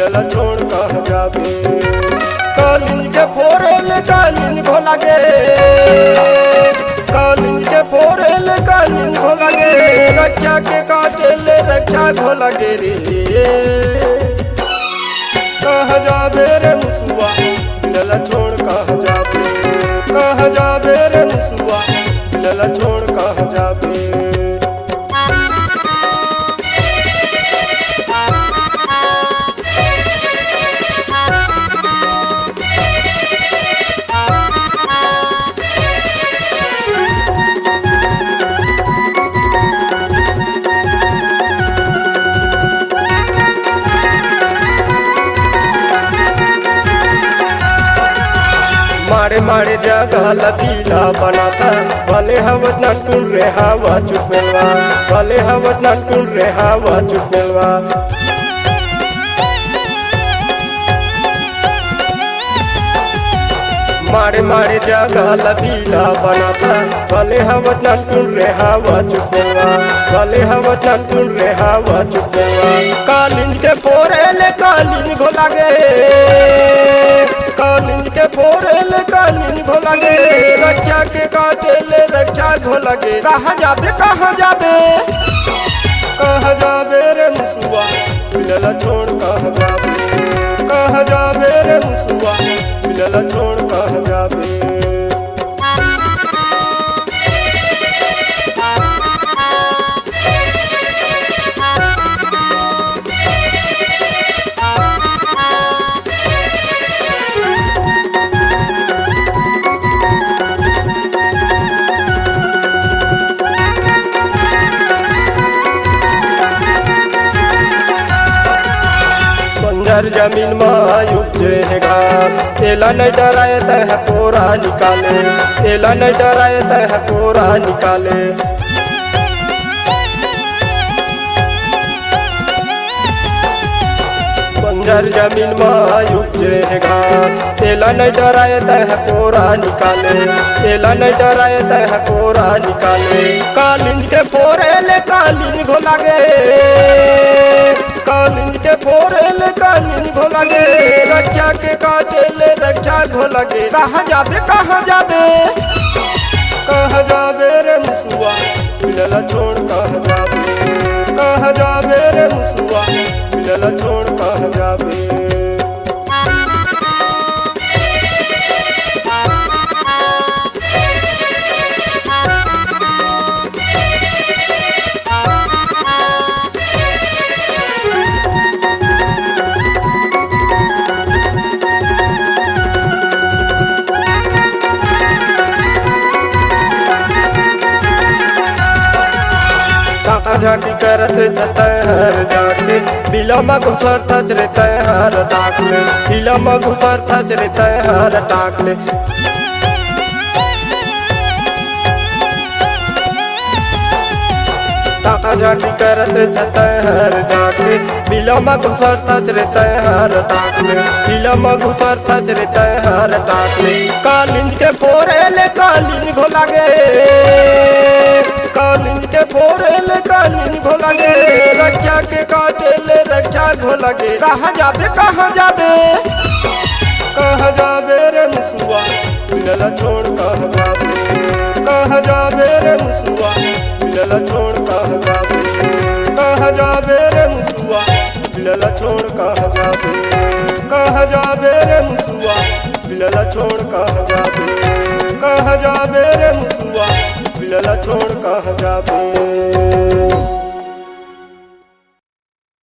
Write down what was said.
मिलला छोड़ कहाँ जाबे। कालिन के फोरेल कालिन घोला गे, कालिन के फोरेल कालिन घोला गे, रक्षा के काटे ले रक्षा घोला गे रे। कहाँ जाबे रे मुसुआ मिलला छोड़ कहाँ जाबे, कहाँ जाबे रे मुसुआ मिलला छोड़ कहाँ जाबे। मारे मारे जगह लतीला बनाता, भले हवस नटकुन रे हवा चुपेलवा, भले हवस नटकुन रे हवा चुपेलवा। मारे मारे जगह लतीला बनाता, भले हवस नटकुन रे हवा चुपेलवा, भले हवस नटकुन रे हवा चुपेलवा। कालिन के फोरेले कालिन घोला गे, कालिन के फोरेले कालिन घोला गे, रक्षा के काटे ले रक्षा घोला गे। कहाँ जाबे कहाँ जाबे, कहाँ जाबे रे मुसुआ मिलला छोड़ कहाँ जाबे, कहाँ जाबे रे मुसुआ मिलला छोड़ कहाँ जाबे। बंजर जमीन में उपजे है घास, तेला नहीं डराए तह कोरा निकाले, तेला नहीं डराए तह कोरा निकाले। बंजर जमीन में उपजे है घास, तेला नहीं डराए तह कोरा निकाले, तेला नहीं डराए तह कोरा निकाले। कालिन के फोरेले कालिन घोला गे, कालिन के फोरेले कालिन घोला गे, रक्षा के काटे ले रक्षा घोला गे। कहाँ जाबे कहाँ जाबे, कहाँ जाबे रे मुसुआ मिलला छोड़ कहाँ जाबे, कहाँ जाबे रे मुसुआ मिलला छोड़ कहाँ जाबे। झांकी करत तहर जाके, बिला में घुसर थच रे तहर टाकले, बिला में घुसर थच रे तहर टाकले। झांकी करत तहर जाके, बिला में घुसर थच रे तहर टाकले, बिला में घुसर थच रे तहर टाकले। कालिन के फोरेले कालिन घोला गे, कालिन के फोरेले कालिन घोला गे, रक्षा के काटे ले रक्षा घोला गे। कहाँ जाबे कहाँ जाबे, कहाँ जाबे रे मुसुआ मिलला छोड़ कहाँ जाबे, कहाँ जाबे रे मुसुआ मिलला छोड़ कहाँ जाबे, कहाँ जाबे रे मुसुआ मिलला छोड़ कहाँ जाबे, कहाँ जाबे रे मुसुआ मिलला छोड़ कहाँ जाबे, कहाँ जाबे रे मुसुआ मिलला छोड़ कहाँ जाबे।